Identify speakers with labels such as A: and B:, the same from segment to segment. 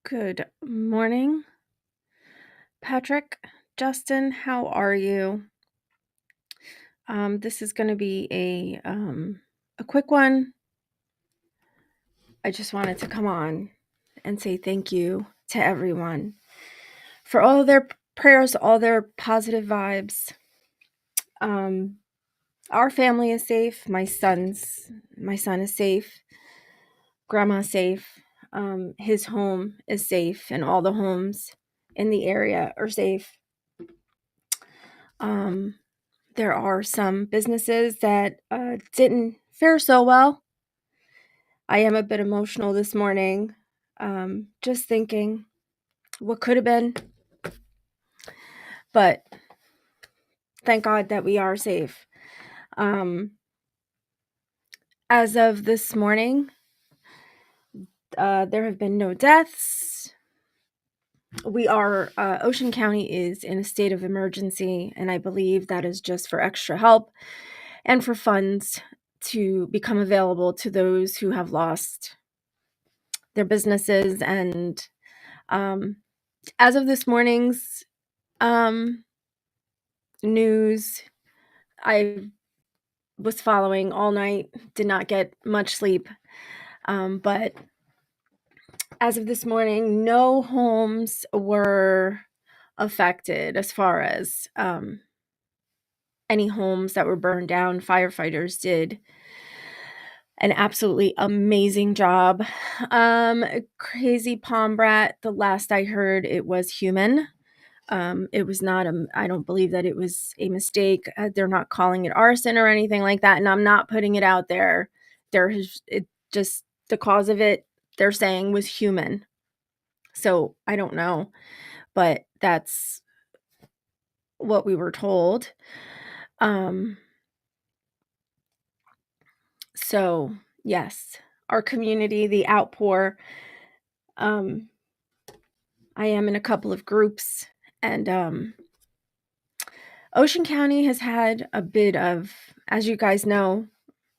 A: Good morning, Patrick. Justin, how are you? This is going to be a quick one. I just wanted to come on and say thank you to everyone for all their prayers, all their positive vibes. Our family is safe. My son is safe. Grandma's safe. His home is safe, and all the homes in the area are safe. There are some businesses that didn't fare so well. I am a bit emotional this morning, just thinking what could have been. But thank God that we are safe. As of this morning, there have been no deaths. Ocean County is in a state of emergency, and I believe that is just for extra help and for funds to become available to those who have lost their businesses. And as of this morning's news, I was following all night, did not get much sleep. But as of this morning, no homes were affected as far as any homes that were burned down. Firefighters did an absolutely amazing job. Crazy Palm Brat, the last I heard, it was human. It was not I don't believe that it was a mistake. They're not calling it arson or anything like that, and I'm not putting it out there. Just the cause of it, they're saying, was human. So I don't know, but that's what we were told. So yes, our community, the outpour. I am in a couple of groups, and Ocean County has had a bit of, as you guys know,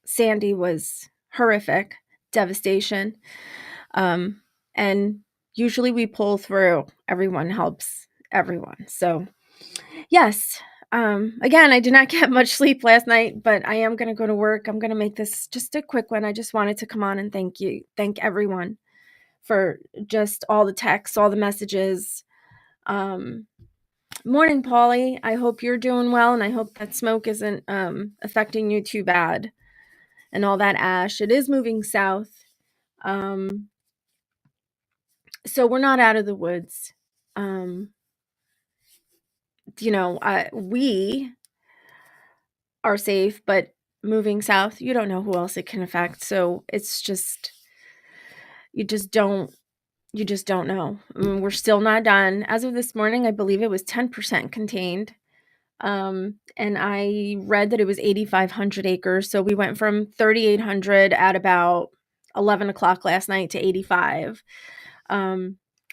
A: Sandy was horrific, devastation. And usually we pull through. Everyone helps everyone. So yes, again, I did not get much sleep last night, but I am going to go to work. I'm going to make this just a quick one. I just wanted to come on and thank everyone for just all the texts, all the messages. Morning, Polly. I hope you're doing well, and I hope that smoke isn't affecting you too bad. And all that ash, it is moving south. So we're not out of the woods. We are safe, but moving south, you don't know who else it can affect. So it's just, you just don't know. We're still not done. As of this morning, I believe it was 10% contained. And I read that it was 8,500 acres. So we went from 3,800 at about 11 o'clock last night to 85.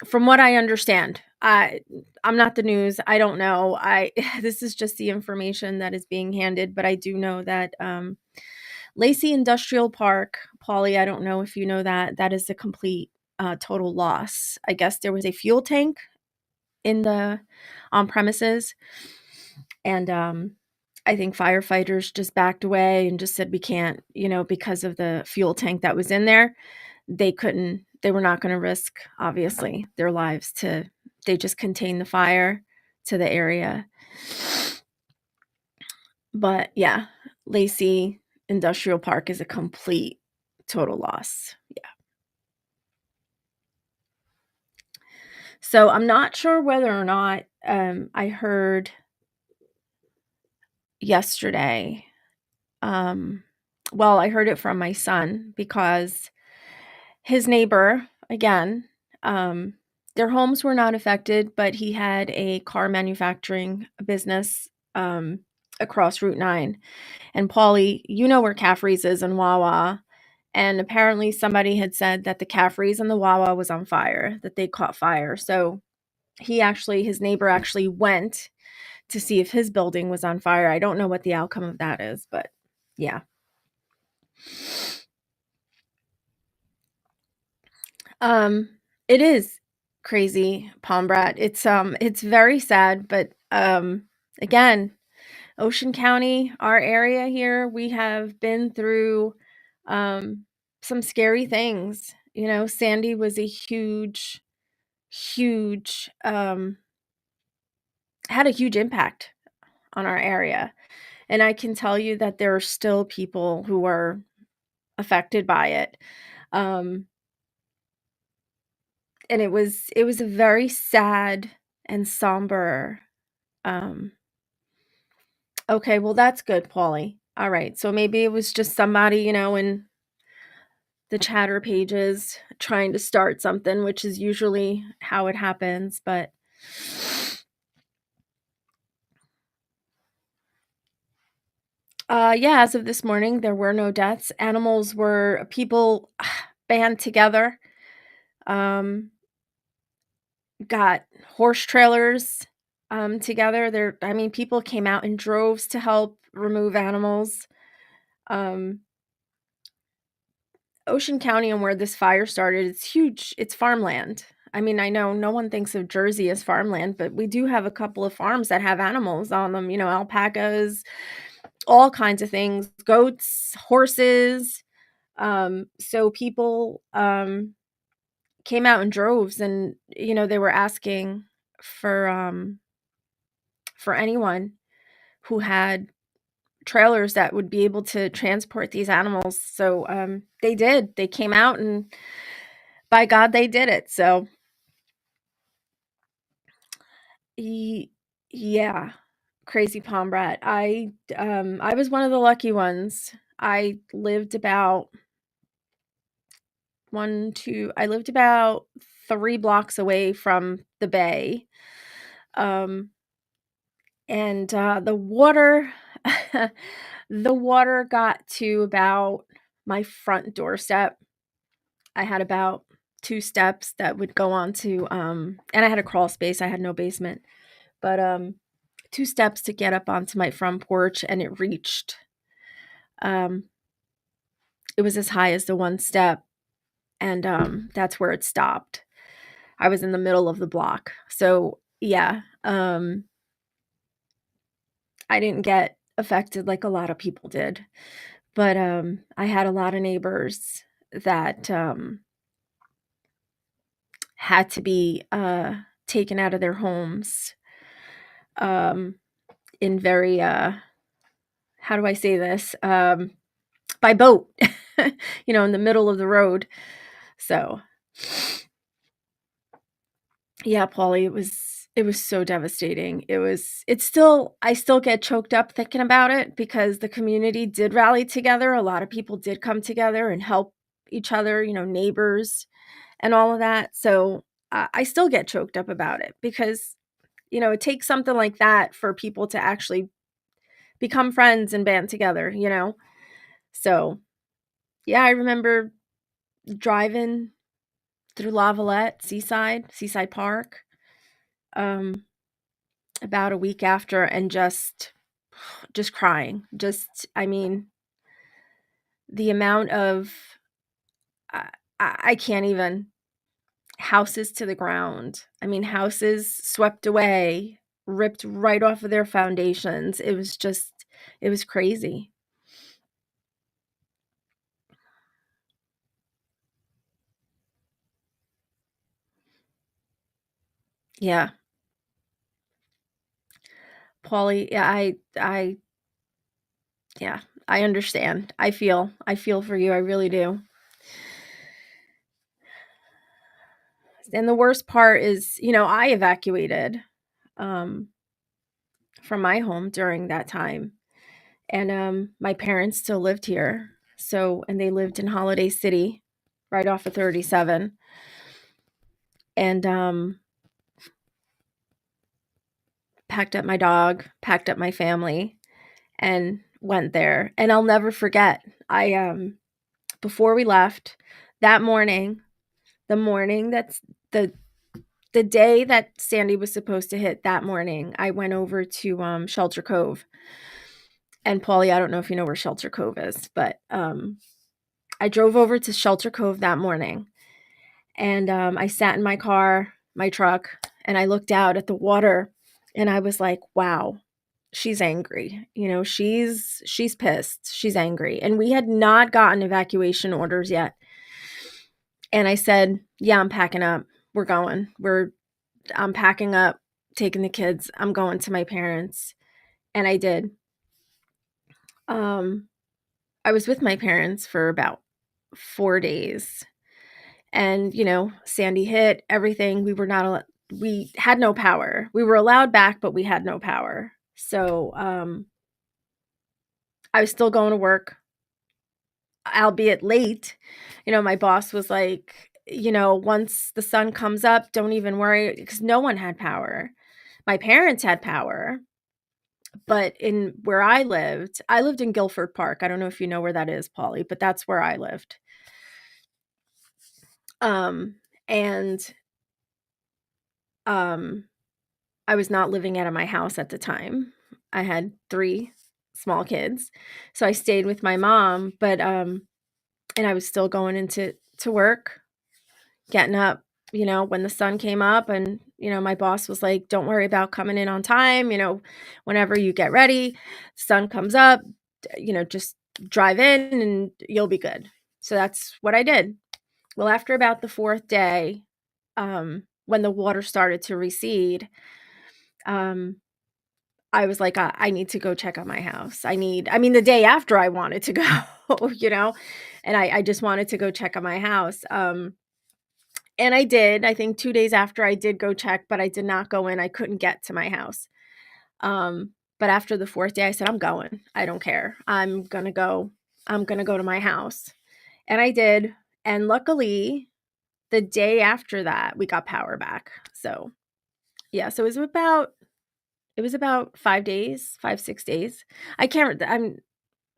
A: From what I understand, I'm not the news. I don't know. This is just the information that is being handed, but I do know that Lacey Industrial Park, Polly, I don't know if you know that is a complete total loss. I guess there was a fuel tank on premises, and I think firefighters just backed away and just said, we can't, because of the fuel tank that was in there. They were not going to risk, obviously, their lives they just contained the fire to the area. But yeah, Lacey Industrial Park is a complete total loss. Yeah. So I'm not sure whether or not I heard yesterday. Well, I heard it from my son because his neighbor, again, their homes were not affected, but he had a car manufacturing business across Route 9. And Paulie, you know where Caffrey's is and Wawa. And apparently somebody had said that the Caffrey's and the Wawa was on fire, that they caught fire. So his neighbor actually went to see if his building was on fire. I don't know what the outcome of that is, but yeah. It is crazy palm brat. It's very sad, but again, Ocean County, our area here, we have been through um some scary things. You know, Sandy was a huge had a huge impact on our area. And I can tell you that there are still people who are affected by it. Um and it was a very sad and somber. um okay, well, that's good, Paulie. All right, so maybe it was just somebody, in the chatter pages trying to start something, which is usually how it happens. But yeah, as of this morning, there were no deaths. Animals were people band together, um, got horse trailers together. I mean, people came out in droves to help remove animals. Um, Ocean County and where this fire started, it's huge. It's farmland. I mean, I know no one thinks of Jersey as farmland, but we do have a couple of farms that have animals on them, alpacas, all kinds of things, goats, horses. So people came out in droves, and they were asking for for anyone who had trailers that would be able to transport these animals. So they did. They came out, and by God, they did it. So Ye yeah, crazy palm brat. I was one of the lucky ones. I lived about I lived about 3 blocks away from the bay. Um, and, the water the water got to about my front doorstep. I had about 2 steps that would go on to, and I had a crawl space, I had no basement. But, 2 steps to get up onto my front porch, and um it was as high as the 1 step, and, that's where it stopped. I was in the middle of the block. So, yeah, I didn't get affected like a lot of people did, but, I had a lot of neighbors that, had to be, taken out of their homes, um, in very, how do I say this? By boat, in the middle of the road. So, yeah, Paulie, it was so devastating. It's still I still get choked up thinking about it because the community did rally together. A lot of people did come together and help each other, neighbors and all of that. So, I still get choked up about it because, it takes something like that for people to actually become friends and band together. So, yeah, I remember driving through Lavalette, Seaside Park, um, about a week after, and just crying. I mean, the amount of I I can't even houses to the ground. I mean, houses swept away, ripped right off of their foundations. It was crazy. Yeah, Paulie, yeah, yeah, I understand. I feel for you. I really do. And the worst part is, I evacuated um, from my home during that time, and my parents still lived here. So, and they lived in Holiday City, right off of 37, and packed up my dog, packed up my family, and went there. And I'll never forget. I before we left that morning, the morning that's the day that Sandy was supposed to hit, that morning, I went over to Shelter Cove. And Paulie, I don't know if you know where Shelter Cove is, but I drove over to Shelter Cove that morning, and I sat in my car. my truck, and I looked out at the water, and I was like, wow, she's angry. She's pissed. She's angry. And we had not gotten evacuation orders yet. And I said, yeah, I'm packing up. We're going. I'm packing up, taking the kids. I'm going to my parents. And I did. I was with my parents for about 4 days. And, Sandy hit everything. We had no power. We were allowed back, but we had no power. So, I was still going to work, albeit late. My boss was like, once the sun comes up, don't even worry, because no one had power. My parents had power, but in where I lived in Guilford Park. I don't know if you know where that is, Polly, but that's where I lived. And I was not living out of my house at the time. I had 3 small kids. So I stayed with my mom, but and I was still going to work, getting up, when the sun came up, and my boss was like, "Don't worry about coming in on time, whenever you get ready, sun comes up, just drive in and you'll be good." So that's what I did. Well, after about the 4th day, when the water started to recede, um, I was like, I need to go check on my house. The day after I wanted to go, you know, and I just wanted to go check on my house. And I did. I think 2 days after I did go check, but I did not go in. I couldn't get to my house. But after the 4th day, I said, I'm going. I don't care. I'm gonna go. I'm gonna go to my house. And I did. And luckily, the day after that, we got power back. So yeah, so it was about 5 days, 5, 6 days. I can't I'm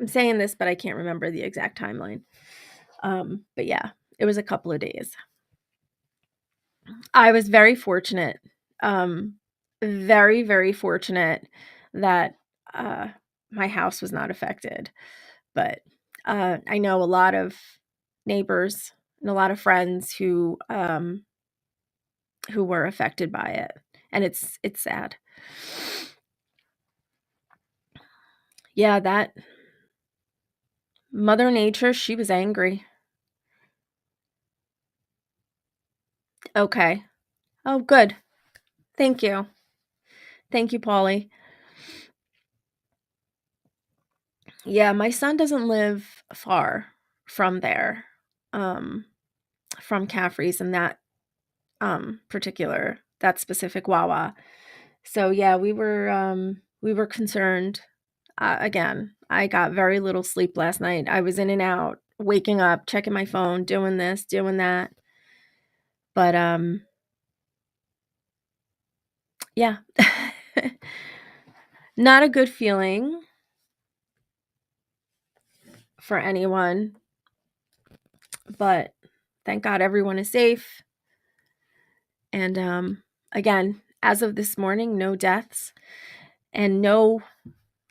A: saying this, but I can't remember the exact timeline. But yeah, it was a couple of days. I was very fortunate, um, very, very fortunate that, uh, my house was not affected, but, I know a lot of neighbors and a lot of friends who were affected by it, and it's sad. Yeah, that Mother Nature, she was angry. Okay. Oh, good. Thank you. Thank you, Polly. Yeah, my son doesn't live far from there, um, from Caffrey's and that specific Wawa. So yeah, we were concerned. Again, I got very little sleep last night. I was in and out, waking up, checking my phone, doing this, doing that. But yeah. Not a good feeling for anyone, but thank God everyone is safe. And again, as of this morning, no deaths and no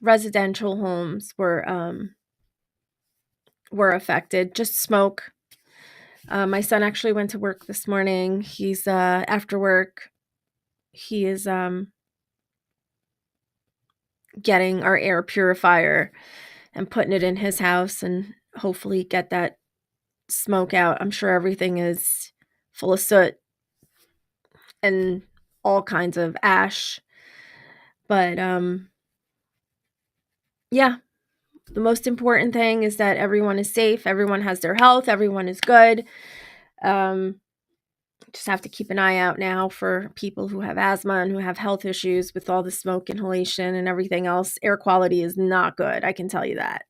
A: residential homes were affected, just smoke. My son actually went to work this morning. He's after work, he is getting our air purifier and putting it in his house and hopefully get that smoke out. I'm sure everything is full of soot and all kinds of ash. But yeah, the most important thing is that everyone is safe, everyone has their health, everyone is good. Just have to keep an eye out now for people who have asthma and who have health issues with all the smoke inhalation and everything else. Air quality is not good, I can tell you that.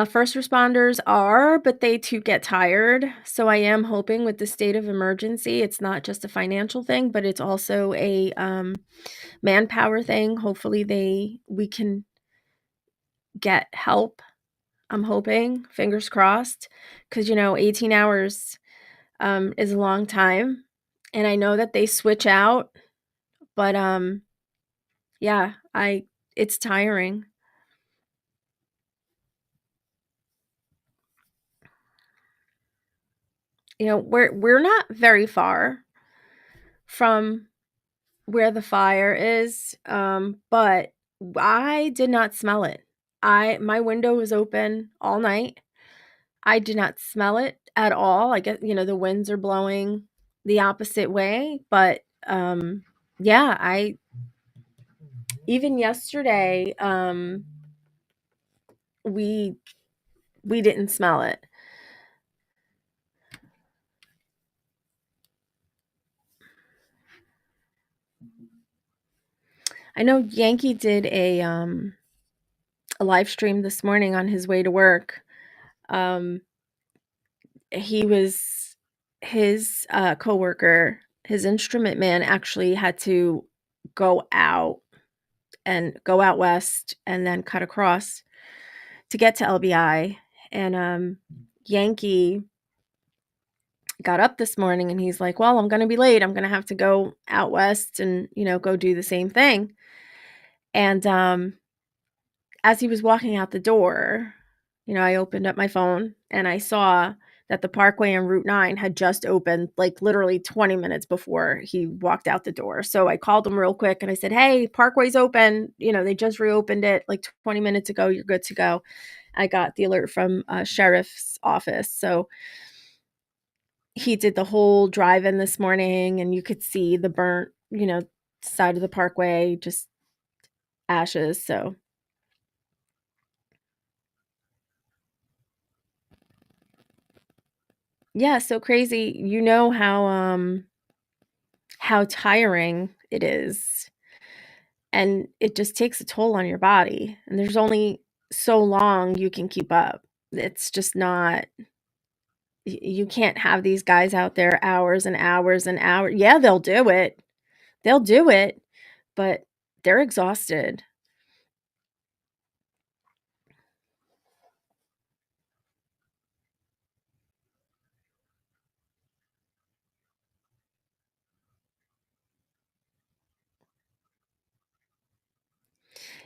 A: First responders are, but they too get tired. So I am hoping with the state of emergency, it's not just a financial thing, but it's also a manpower thing. Hopefully we can get help. I'm hoping, fingers crossed, because 18 hours is a long time, and I know that they switch out, but yeah, I it's tiring. we're not very far from where the fire is, but I did not smell it. My window was open all night. I did not smell it at all. I guess, the winds are blowing the opposite way, but, yeah, I even yesterday, we we didn't smell it. I know Yankee did a live stream this morning on his way to work. Um, he was his, coworker, his instrument man actually had to go out west and then cut across to get to LBI, and, Yankee got up this morning and he's like, "Well, I'm gonna be late. I'm gonna have to go out west and, go do the same thing." And, as he was walking out the door, I opened up my phone and I saw that the Parkway and Route 9 had just opened, like, literally 20 minutes before he walked out the door. So I called him real quick and I said, "Hey, Parkway's open. They just reopened it like 20 minutes ago. You're good to go." I got the alert from sheriff's office. So he did the whole drive-in this morning and you could see the burnt, side of the Parkway, just ashes. So yeah, so crazy. You know how tiring it is, and it just takes a toll on your body, and there's only so long you can keep up. It's just not you can't have these guys out there hours and hours and hours. Yeah, they'll do it. They'll do it, but they're exhausted.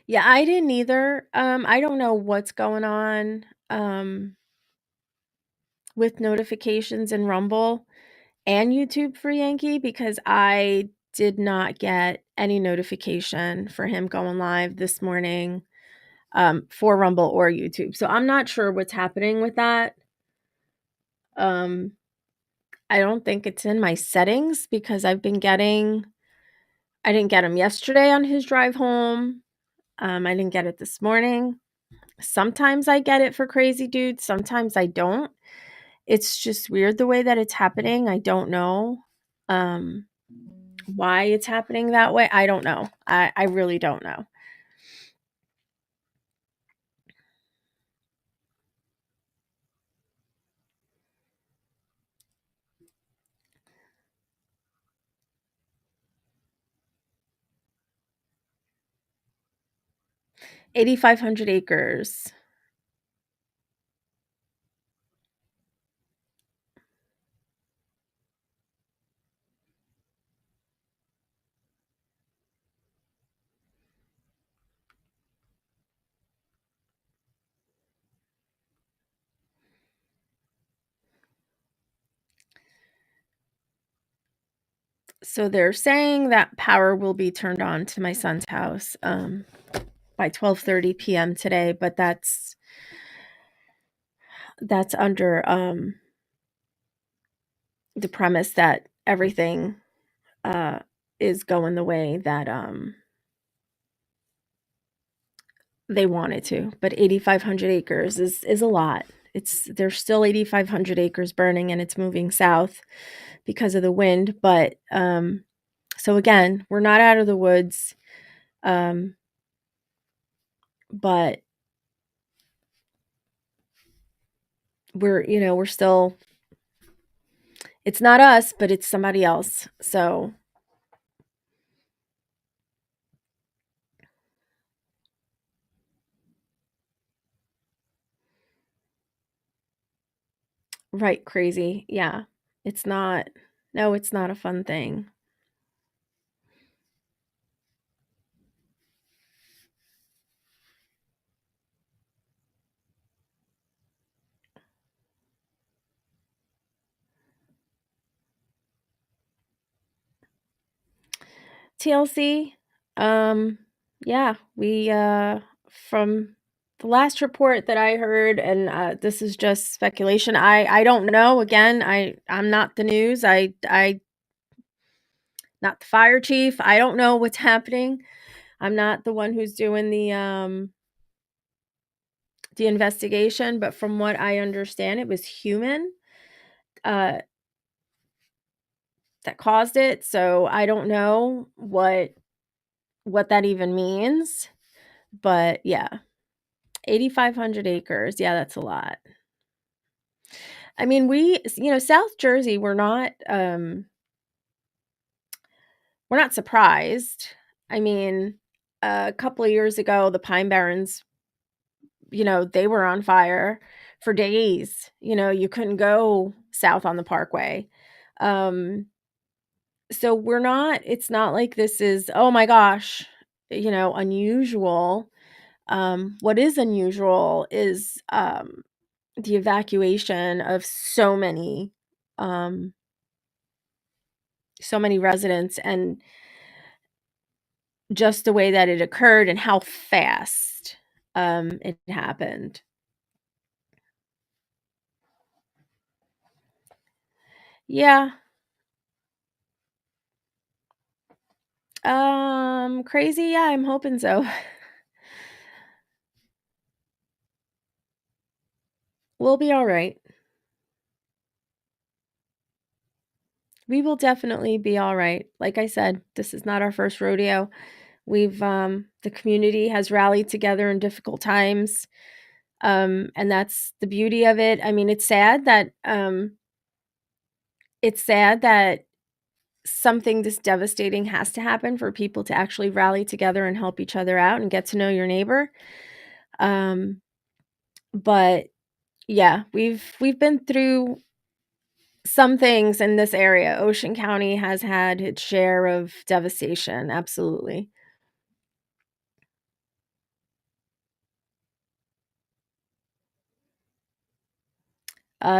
A: Yeah, I didn't either. I don't know what's going on, with notifications in Rumble and YouTube for Yankee because I did not get any notification for him going live this morning, for Rumble or YouTube. So I'm not sure what's happening with that. Um, I don't think it's in my settings because I didn't get him yesterday on his drive home. I didn't get it this morning. Sometimes I get it for Crazy Dude, sometimes I don't. It's just weird the way that it's happening. I don't know. Um, why it's happening that way, I don't know. I really don't know. 8,500 acres. So they're saying that power will be turned on to my son's house, by 12:30 PM today, but that's under, the premise that everything, uh, is going the way that, they want it to, but 8,500 acres is a lot. There's still 8,500 acres burning, and it's moving south because of the wind, but, so again, we're not out of the woods, um, but we're still it's not us, but it's somebody else, so right, crazy, yeah. It's not no, it's not a fun thing. TLC. Um, yeah, we from the last report that I heard, and this is just speculation. I don't know. Again, I'm not the news. I not the fire chief. I don't know what's happening. I'm not the one who's doing the investigation, but from what I understand, it was human uh that caused it. So I don't know what that even means. But yeah, 8,500 acres. Yeah, that's a lot. I mean, South Jersey, we're not surprised. I mean, a couple of years ago, the Pine Barrens, they were on fire for days. You couldn't go south on the parkway. Um, so it's not like this is, oh my gosh, unusual. What is unusual is the evacuation of um, so many residents, and just the way that it occurred and how fast it happened. Yeah. Crazy. Yeah, I'm hoping so. We'll be all right. We will definitely be all right. Like I said, this is not our first rodeo. The community has rallied together in difficult times. And that's the beauty of it. I mean, it's sad that something this devastating has to happen for people to actually rally together and help each other out and get to know your neighbor. Um, but yeah, we've been through some things in this area. Ocean County has had its share of devastation, absolutely.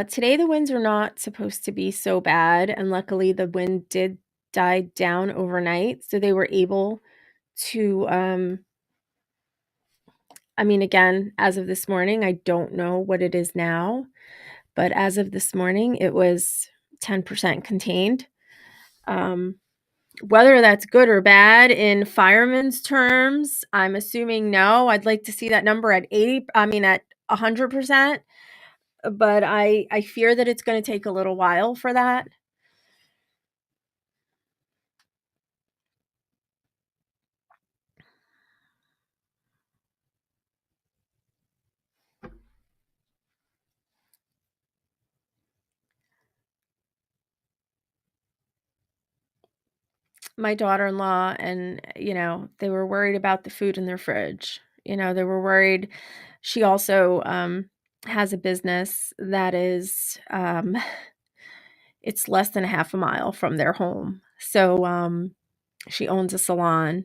A: Today the winds are not supposed to be so bad, and luckily the wind did die down overnight, so they were able to I mean, again, as of this morning, I don't know what it is now, but as of this morning, it was 10% contained. Um, Whether that's good or bad in firemen's terms, I'm assuming no. I'd like to see that number at 80, I mean, at 100%, but I fear that it's gonna take a little while for that. My daughter-in-law and, they were worried about the food in their fridge. They were worried. She also, has a business that is, it's less than a half a mile from their home. So, she owns a salon,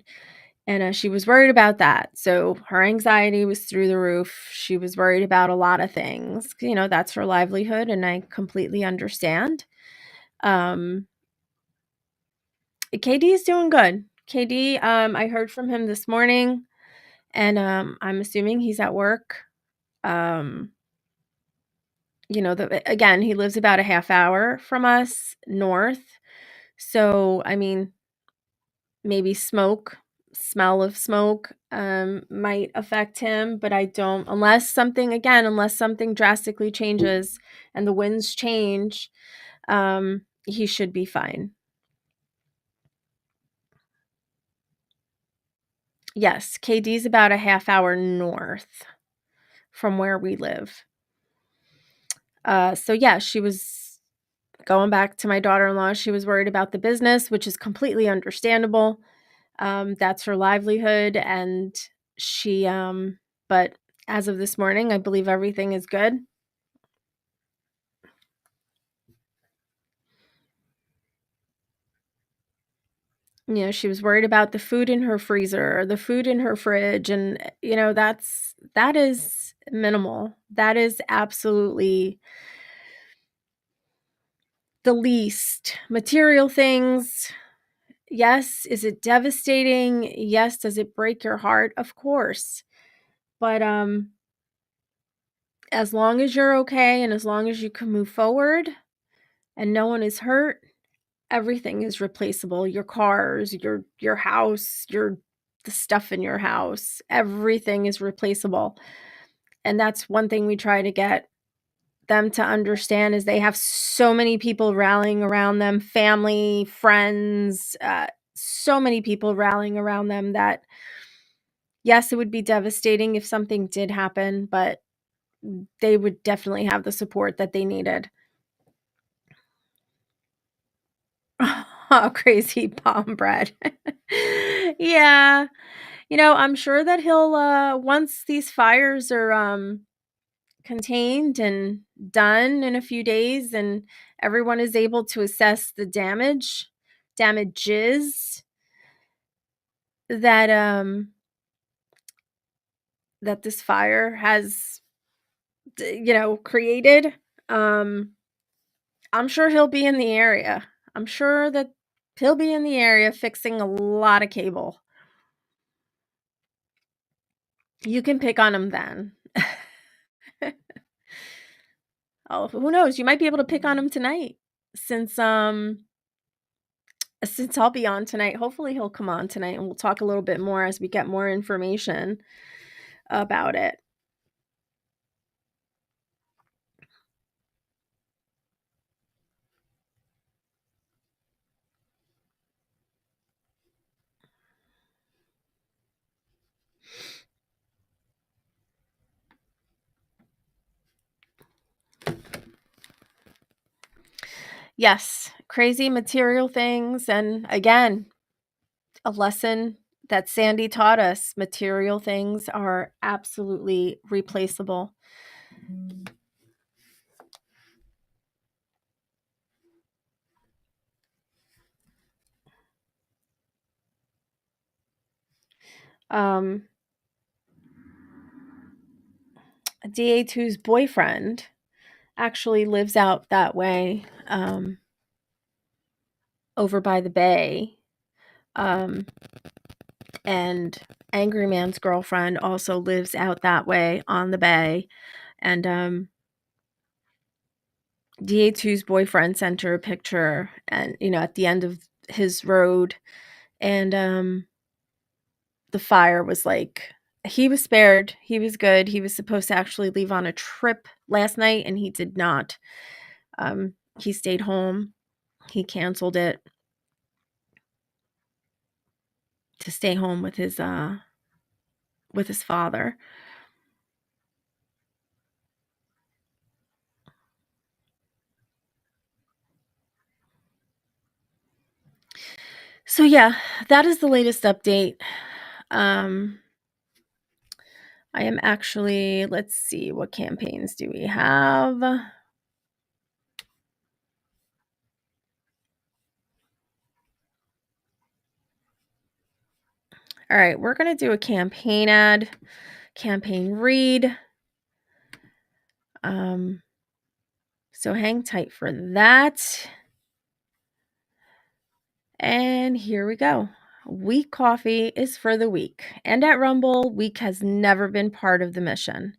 A: and, she was worried about that. So her anxiety was through the roof. She was worried about a lot of things. That's her livelihood, and I completely understand. Um, KD is doing good. KD, I heard from him this morning, and, I'm assuming he's at work. Um, again, he lives about a half hour from us north. So, I mean, maybe smell of smoke, might affect him, but I don't, unless something drastically changes and the winds change, he should be fine. Yes, KD's about a half hour north from where we live. So yeah, she was going back to my daughter-in-law. She was worried about the business, which is completely understandable. That's her livelihood, and but as of this morning, I believe everything is good. She was worried about the food in her freezer, the food in her fridge, and that is minimal. That is absolutely the least. Material things, Yes, is it devastating? Yes, does it break your heart? Of course. But, as long as you're okay and as long as you can move forward and no one is hurt, everything is replaceable. Your cars, your house, your the stuff in your house, everything is replaceable. And that's one thing we try to get them to understand is they have so many people rallying around them, family, friends, so many people rallying around them that yes, it would be devastating if something did happen, but they would definitely have the support that they needed. Oh, crazy palm bread. Yeah. I'm sure that he'll, once these fires are, contained and done in a few days and everyone is able to assess the damages that, that this fire has, created, um, I'm sure he'll be in the area. I'm sure that he'll be in the area fixing a lot of cable. You can pick on him then. Oh, who knows? You might be able to pick on him tonight since, since I'll be on tonight. Hopefully, he'll come on tonight, and we'll talk a little bit more as we get more information about it. Yes, crazy material things, and again, a lesson that Sandy taught us, material things are absolutely replaceable. Um, DA2's boyfriend actually lives out that way, over by the bay, um, and Angry Man's girlfriend also lives out that way on the bay, and, DA2's boyfriend sent her a picture and, at the end of his road, and, the fire was like he was spared, he was good, he was supposed to actually leave on a trip last night, and he did not. He stayed home. He canceled it to stay home with his father. So, yeah, that is the latest update. Um, I am actually let's see, what campaigns do we have? Alright, we're gonna do a campaign ad, campaign read. So hang tight for that. And here we go. Weak coffee is for the weak. And at Rumble, weak has never been part of the mission.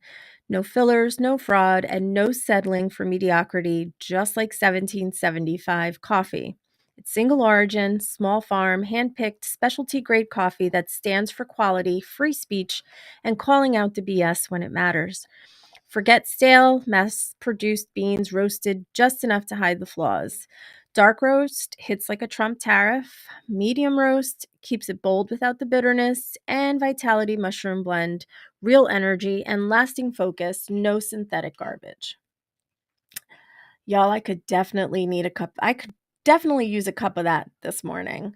A: No fillers, no fraud, and no settling for mediocrity, just like 1775 coffee. It's single origin, small farm, hand-picked, specialty grade coffee that stands for quality, free speech, and calling out the BS when it matters. Forget stale, mass-produced beans roasted just enough to hide the flaws. Dark roast hits like a Trump tariff. Medium roast keeps it bold without the bitterness. And Vitality Mushroom Blend, real energy and lasting focus, no synthetic garbage. Y'all, I could definitely use a cup of that this morning.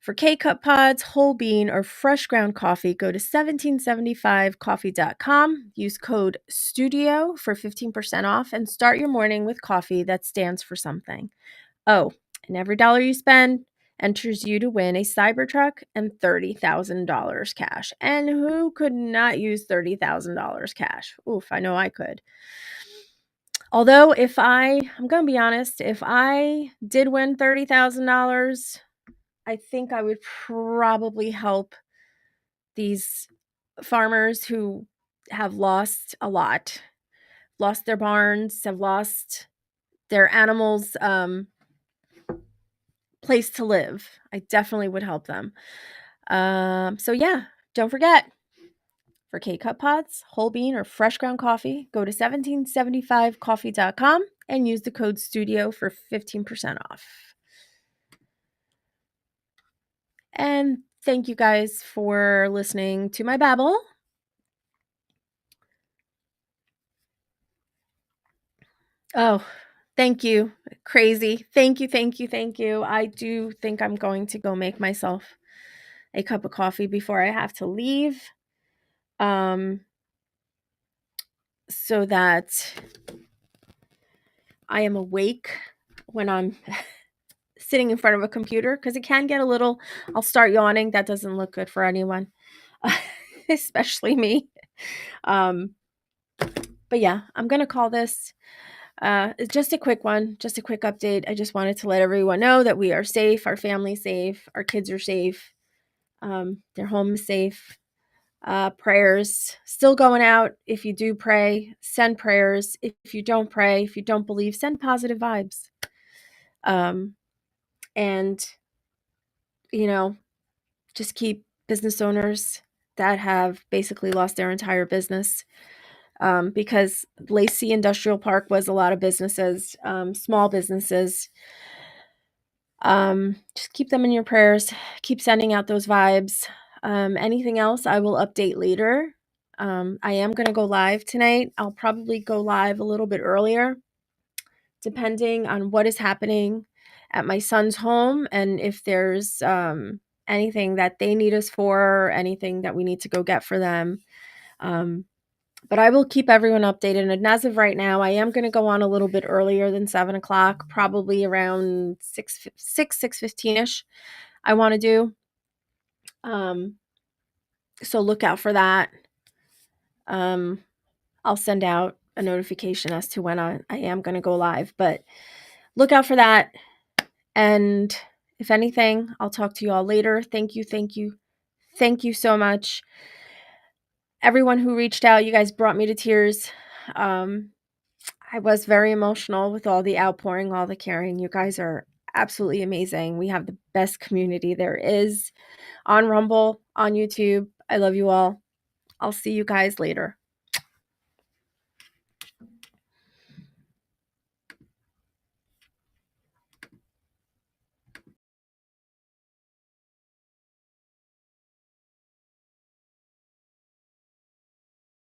A: For K-Cup pods, whole bean, or fresh ground coffee, go to 1775coffee.com. Use code STUDIO for 15% off and start your morning with coffee that stands for something. Oh, and every dollar you spend enters you to win a Cybertruck and $30,000 cash. And who could not use $30,000 cash? Oof, I know I could. Although I'm going to be honest, if I did win $30,000, I think I would probably help these farmers who have lost a lot, lost their barns, have lost their animals, place to live. I definitely would help them. So yeah, don't forget, for K-Cup pods, whole bean, or fresh ground coffee, go to 1775coffee.com and use the code STUDIO for 15% off. And thank you guys for listening to my babble. Oh, thank you. Crazy. Thank you, thank you, thank you. I do think I'm going to go make myself a cup of coffee before I have to leave. So that I am awake when I'm sitting in front of a computer, because it can get a little, I'll start yawning. That doesn't look good for anyone, especially me. But yeah, I'm going to call this it's just a quick one, just a quick update. I just wanted to let everyone know that we are safe, our family's safe, our kids are safe, their home is safe. Prayers still going out. If you do pray, send prayers. If you don't pray, if you don't believe, send positive vibes. And, you know, just keep business owners that have basically lost their entire business, because Lacey Industrial Park was a lot of businesses, small businesses. Just keep them in your prayers. Keep sending out those vibes. Anything else, I will update later. I am going to go live tonight. I'll probably go live a little bit earlier, depending on what is happening at my son's home and if there's anything that they need us for, anything that we need to go get for them. But I will keep everyone updated. And as of right now, I am going to go on a little bit earlier than 7 o'clock, probably around 6:15ish. I want to do. So look out for that. I'll send out a notification as to when I am going to go live, but look out for that. And if anything, I'll talk to you all later. Thank you. Thank you. Thank you so much. Everyone who reached out, you guys brought me to tears. I was very emotional with all the outpouring, all the caring. You guys are absolutely amazing. We have the best community there is on Rumble, on YouTube. I love you all. I'll see you guys later.